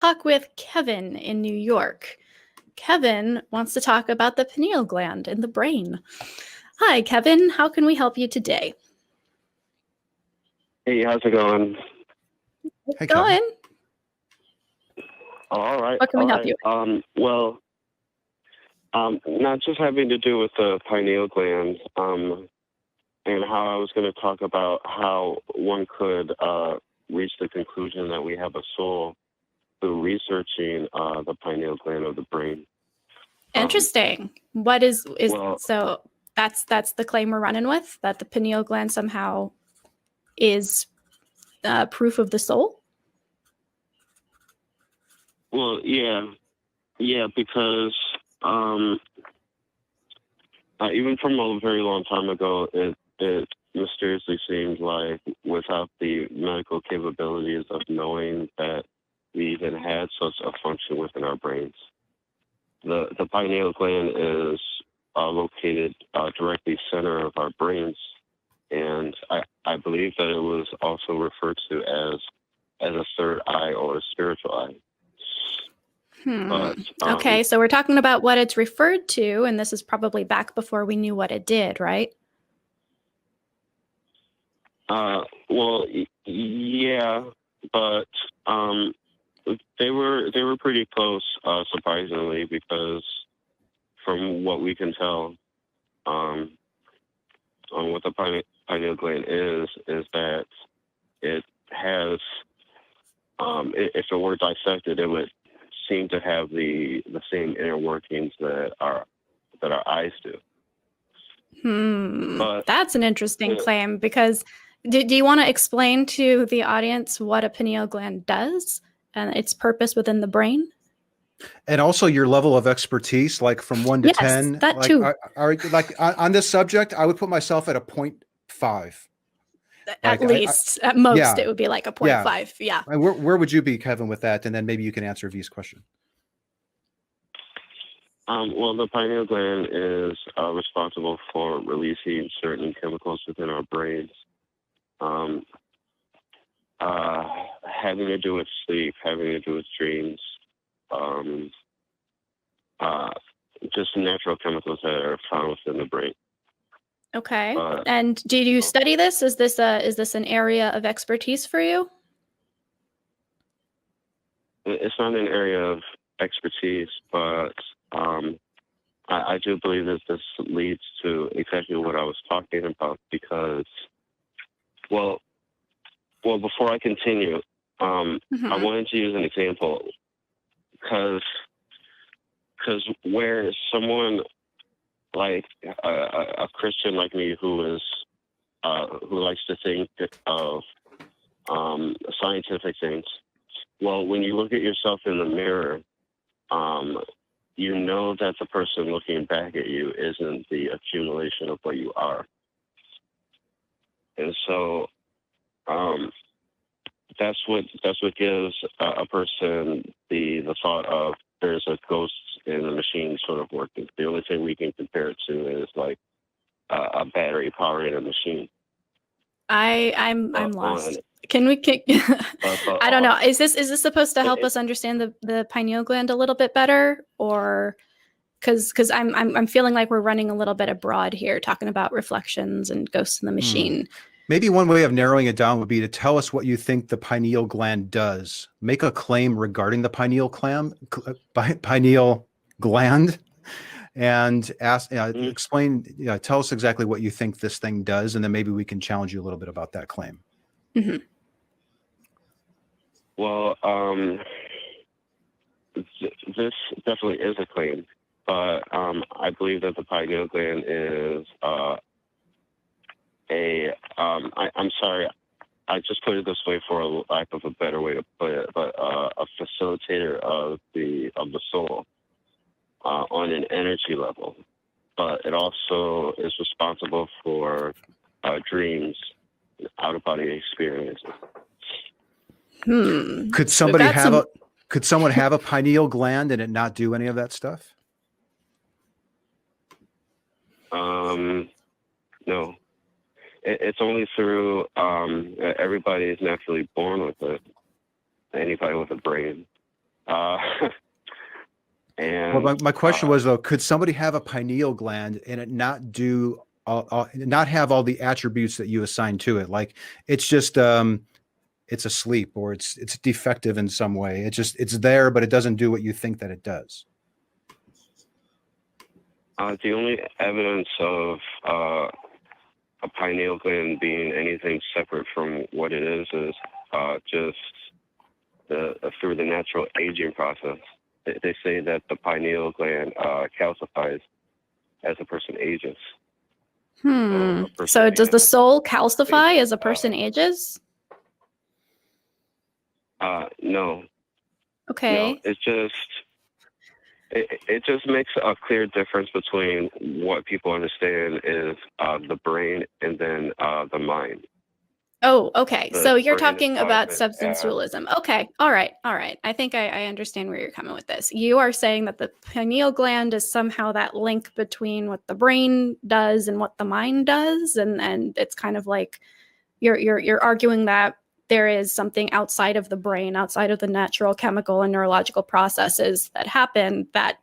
talk with Kevin in New York. Kevin wants to talk about the pineal gland in the brain. Hi, Kevin. How can we help you today? Hey, how's it going? Hey, going. All right. What can we help you with? Not just having to do with the pineal gland, and how I was going to talk about how one could reach the conclusion that we have a soul through researching the pineal gland of the brain. Interesting. What is so that's the claim we're running with, that the pineal gland somehow is proof of the soul? Well, yeah, because even from a very long time ago, it mysteriously seemed like without the medical capabilities of knowing that we even had such a function within our brains. The pineal gland is located directly center of our brains, and I believe that it was also referred to as a third eye or a spiritual eye. But, okay, so we're talking about what it's referred to, and this is probably back before we knew what it did, right? Well, yeah, but they were pretty close, surprisingly, because from what we can tell, on what the pineal gland is that it has, if it were dissected, it would seem to have the same inner workings that our eyes do. But that's an interesting claim, because do you want to explain to the audience what a pineal gland does and its purpose within the brain? And also your level of expertise, like from 1 to 10. That like, too. On this subject, I would put myself at a 0.5. At least. At most, it would be like a 0.5. Yeah. Where would you be, Kevin, with that? And then maybe you can answer V's question. Well, the pineal gland is responsible for releasing certain chemicals within our brains, having to do with sleep, having to do with dreams, just natural chemicals that are found within the brain. Okay. And did you study this? Is this an area of expertise for you? It's not an area of expertise, but I do believe that this leads to exactly what I was talking about, because, well, before I continue, I wanted to use an example, because where someone like a Christian like me who likes to think of scientific things, well, when you look at yourself in the mirror, you know that the person looking back at you isn't the accumulation of what you are. And so that's what gives a person the thought of there's a ghost in the machine sort of working. The only thing we can compare it to is like a battery powering a machine. I'm lost. I don't know. Is this supposed to help us understand the pineal gland a little bit better, or because I'm feeling like we're running a little bit abroad here, talking about reflections and ghosts in the machine. Maybe one way of narrowing it down would be to tell us what you think the pineal gland does. Make a claim regarding the pineal gland, and ask, explain, tell us exactly what you think this thing does, and then maybe we can challenge you a little bit about that claim. Well, this definitely is a claim, but I believe that the pineal gland is I'm sorry, I just put it this way for a lack of a better way to put it, but a facilitator of the soul on an energy level. But it also is responsible for dreams, out-of-body experiences. Could someone have a pineal gland and it not do any of that stuff? No. It's only through everybody is naturally born with it. Anybody with a brain. And Well, my question was though, could somebody have a pineal gland and it not do not have all the attributes that you assign to it? Like it's just it's asleep, or it's defective in some way. It's there, but it doesn't do what you think that it does. The only evidence of a pineal gland being anything separate from what it is just through the natural aging process. They say that the pineal gland calcifies as a person ages. So does the soul calcify as a person ages? No. Okay. No, it just makes a clear difference between what people understand is the brain and then the mind. Oh, okay. The So you're brain talking is about positive, substance dualism. Okay. All right. All right. I think I understand where you're coming with this. You are saying that the pineal gland is somehow that link between what the brain does and what the mind does, and it's kind of like you're arguing that there is something outside of the brain, outside of the natural chemical and neurological processes that happen that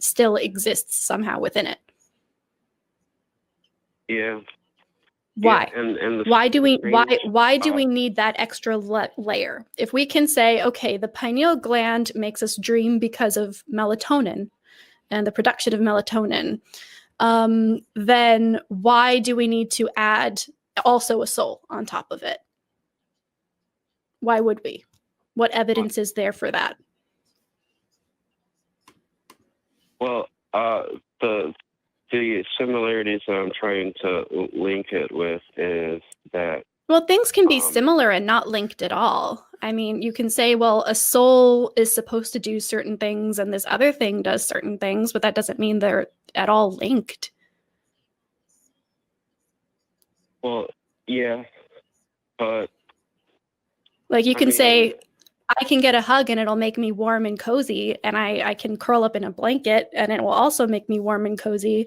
still exists somehow within it. Yeah. Why? Yeah, and Why do we strange, need that extra layer? If we can say, okay, the pineal gland makes us dream because of melatonin and the production of melatonin, then why do we need to add also a soul on top of it? Why would we? What evidence is there for that? Well, the similarities that I'm trying to link it with is that Well, things can be similar and not linked at all. I mean, you can say, well, a soul is supposed to do certain things and this other thing does certain things, but that doesn't mean they're at all linked. well, yeah, but Like you I can mean, say, I can get a hug and it'll make me warm and cozy, and I can curl up in a blanket and it will also make me warm and cozy,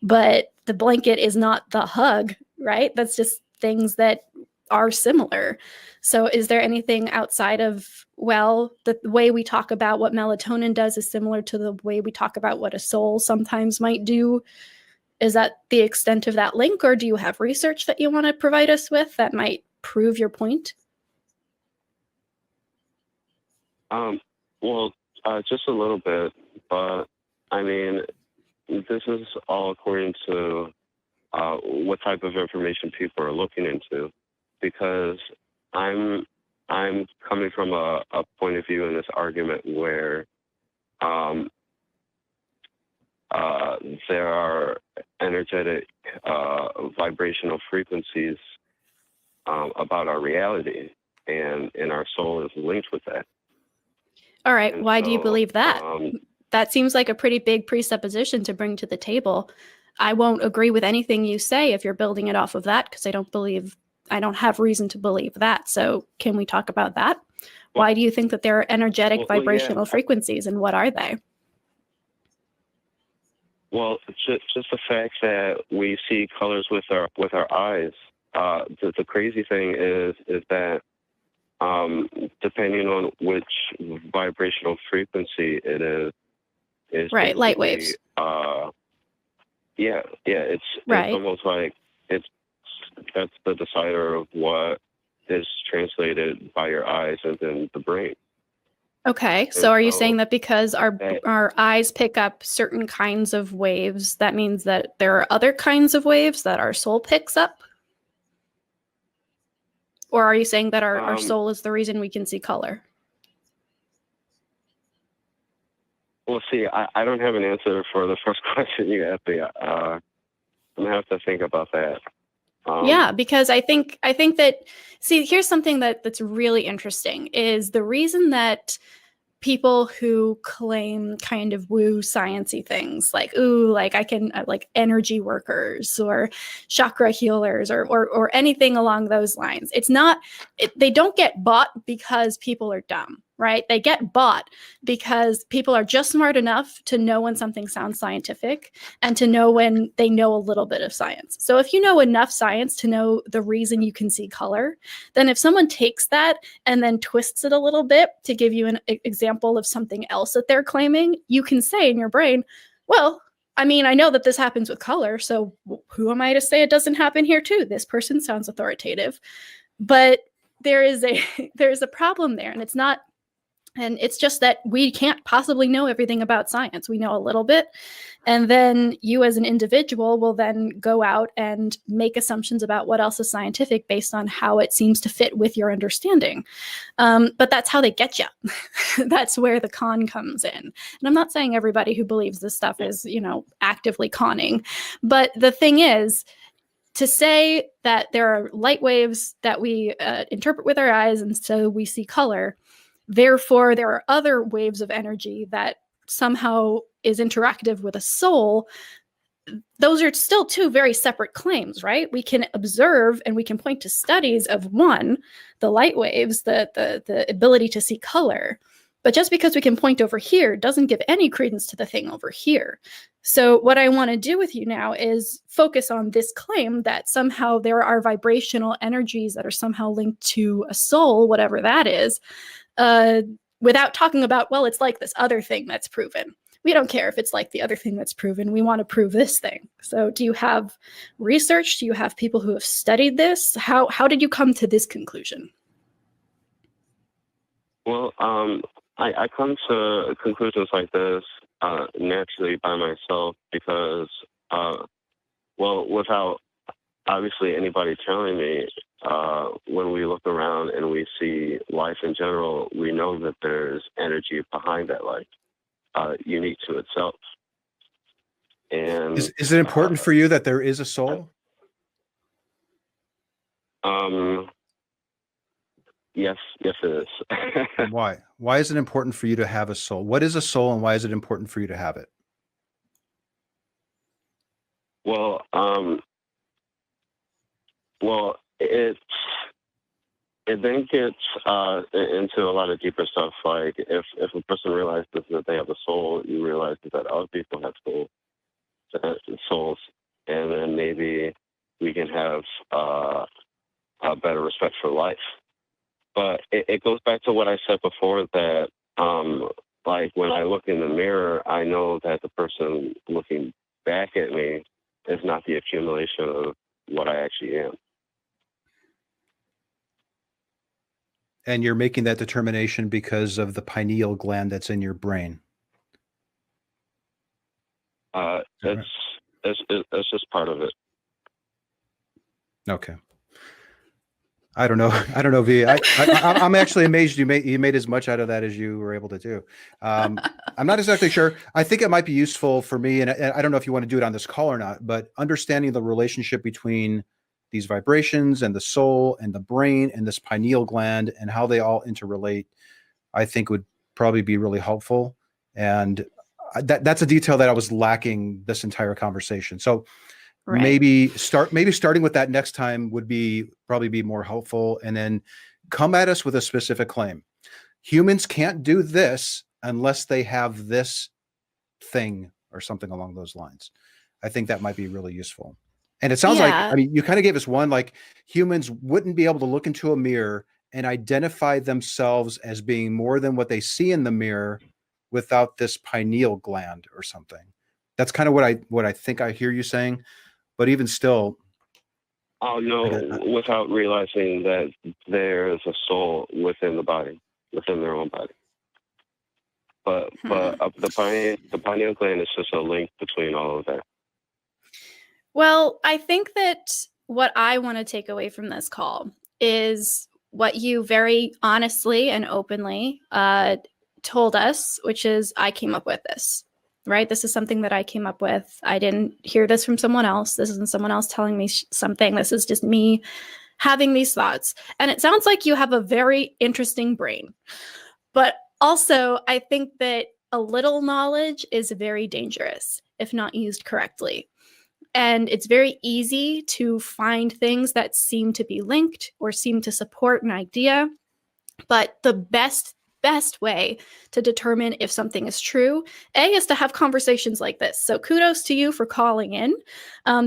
but the blanket is not the hug, right? That's just things that are similar. So is there anything outside of, well, the way we talk about what melatonin does is similar to the way we talk about what a soul sometimes might do? Is that the extent of that link, or do you have research that you want to provide us with that might prove your point? Well, just a little bit, but I mean, this is all according to what type of information people are looking into, because I'm coming from a point of view in this argument where there are energetic vibrational frequencies about our reality, and our soul is linked with that. All right. And Why do you believe that? Um, That seems like a pretty big presupposition to bring to the table. I won't agree with anything you say if you're building it off of that, because I don't have reason to believe that. So can we talk about that? Why do you think that there are energetic vibrational frequencies, and what are they? Well, just the fact that we see colors with our eyes. The crazy thing is that depending on which vibrational frequency it is right, light waves. It's right. It's almost like that's the decider of what is translated by your eyes and then the brain. Okay, so are you saying that because our eyes pick up certain kinds of waves, that means that there are other kinds of waves that our soul picks up? Or are you saying that our soul is the reason we can see color? Well, see, I don't have an answer for the first question you asked me. I'm gonna have to think about that. Yeah, because I think that, see, here's something that's really interesting is the reason that people who claim kind of woo sciencey things like, ooh, like I can like energy workers or chakra healers or anything along those lines. It's not, they don't get bought because people are dumb. right? They get bought because people are just smart enough to know when something sounds scientific and to know when they know a little bit of science. So if you know enough science to know the reason you can see color, then if someone takes that and then twists it a little bit to give you an example of something else that they're claiming, you can say in your brain, well, I mean, I know that this happens with color, so who am I to say it doesn't happen here too? This person sounds authoritative. But there's a problem there, and it's just that we can't possibly know everything about science. We know a little bit, and then you as an individual will then go out and make assumptions about what else is scientific based on how it seems to fit with your understanding. But that's how they get you. That's where the con comes in. And I'm not saying everybody who believes this stuff is, actively conning, but the thing is, to say that there are light waves that we interpret with our eyes and so we see color, therefore there are other waves of energy that somehow is interactive with a soul, those are still two very separate claims, right? We can observe and we can point to studies of one, the light waves, the ability to see color. But just because we can point over here doesn't give any credence to the thing over here. So what I want to do with you now is focus on this claim that somehow there are vibrational energies that are somehow linked to a soul, whatever that is, without talking about, well, it's like this other thing that's proven. We don't care if it's like the other thing that's proven. We want to prove this thing. So do you have research? Do you have people who have studied this? How did you come to this conclusion? Well, I come to conclusions like this naturally by myself because, without obviously anybody telling me, when we look around and we see life in general, we know that there's energy behind that life, unique to itself. And is it important for you that there is a soul? Yes, it is. Why? Why is it important for you to have a soul? What is a soul, and why is it important for you to have it? Well, it then gets into a lot of deeper stuff. Like if a person realizes that they have a soul, you realize that other people have souls, and then maybe we can have a better respect for life. But it goes back to what I said before, that like when I look in the mirror, I know that the person looking back at me is not the accumulation of what I actually am. And you're making that determination because of the pineal gland that's in your brain. It's just part of it. Okay. I don't know, V. I'm actually amazed you made as much out of that as you were able to do. I'm not exactly sure. I think it might be useful for me, and I don't know if you want to do it on this call or not, but understanding the relationship between these vibrations and the soul and the brain and this pineal gland and how they all interrelate, I think would probably be really helpful. And that's a detail that I was lacking this entire conversation. So right. maybe starting with that next time would probably be more helpful, and then come at us with a specific claim. Humans can't do this unless they have this thing or something along those lines. I think that might be really useful. And it sounds like, I mean, you kind of gave us one, like humans wouldn't be able to look into a mirror and identify themselves as being more than what they see in the mirror without this pineal gland or something. That's kind of what I think I hear you saying. But even still, oh no, without realizing that there's a soul within the body, within their own body. But the pineal gland is just a link between all of that. Well, I think that what I want to take away from this call is what you very honestly and openly told us, which is I came up with this. Right? This is something that I came up with. I didn't hear this from someone else. This isn't someone else telling me something. This is just me having these thoughts. And it sounds like you have a very interesting brain. But also, I think that a little knowledge is very dangerous if not used correctly. And it's very easy to find things that seem to be linked or seem to support an idea. But the best best way to determine if something is true, is to have conversations like this. So kudos to you for calling in,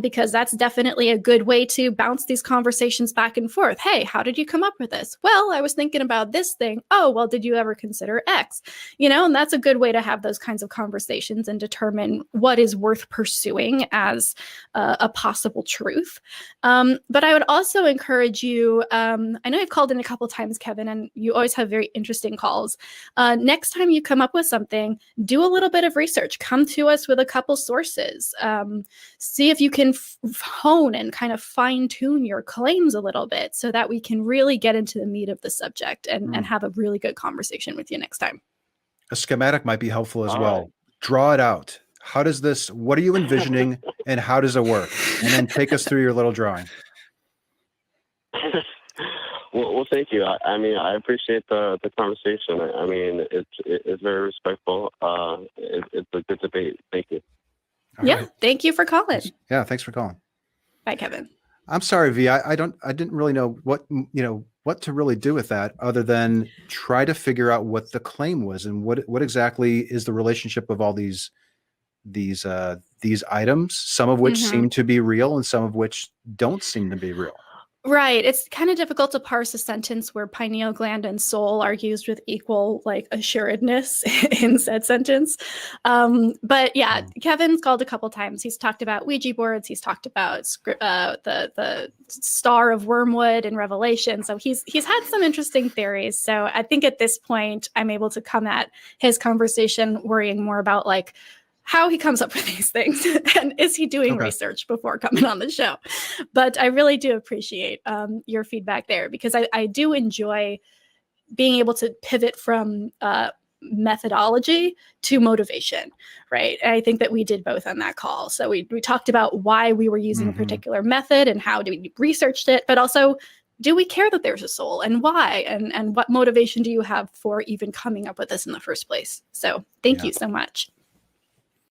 because that's definitely a good way to bounce these conversations back and forth. Hey, how did you come up with this? Well, I was thinking about this thing. Oh, well, did you ever consider X? And that's a good way to have those kinds of conversations and determine what is worth pursuing as a possible truth. But I would also encourage you, I know I've called in a couple times, Kevin, and you always have very interesting calls. Next time you come up with something, do a little bit of research. Come to us with a couple sources. See if you can hone and kind of fine tune your claims a little bit so that we can really get into the meat of the subject and have a really good conversation with you next time. A schematic might be helpful as All well. right. Draw it out. How does this, what are you envisioning and how does it work? And then take us through your little drawing. Well, thank you. I mean, I appreciate the conversation. I mean, it's very respectful. It's a good debate. Thank you. All yeah. right. Thank you for calling. Yeah. Thanks for calling. Bye, Kevin. I'm sorry, V. I didn't really know what to really do with that other than try to figure out what the claim was and what exactly is the relationship of all these items, some of which seem to be real and some of which don't seem to be real. Right. It's kind of difficult to parse a sentence where pineal gland and soul are used with equal assuredness in said sentence. But yeah, Kevin's called a couple times. He's talked about Ouija boards. He's talked about the Star of Wormwood in Revelation. So he's had some interesting theories. So I think at this point, I'm able to come at his conversation worrying more about how he comes up with these things and is he doing research before coming on the show. But I really do appreciate your feedback there, because I do enjoy being able to pivot from methodology to motivation, right? And I think that we did both on that call. So we talked about why we were using a particular method and how we researched it, but also, do we care that there's a soul and why? And what motivation do you have for even coming up with this in the first place? So thank you so much.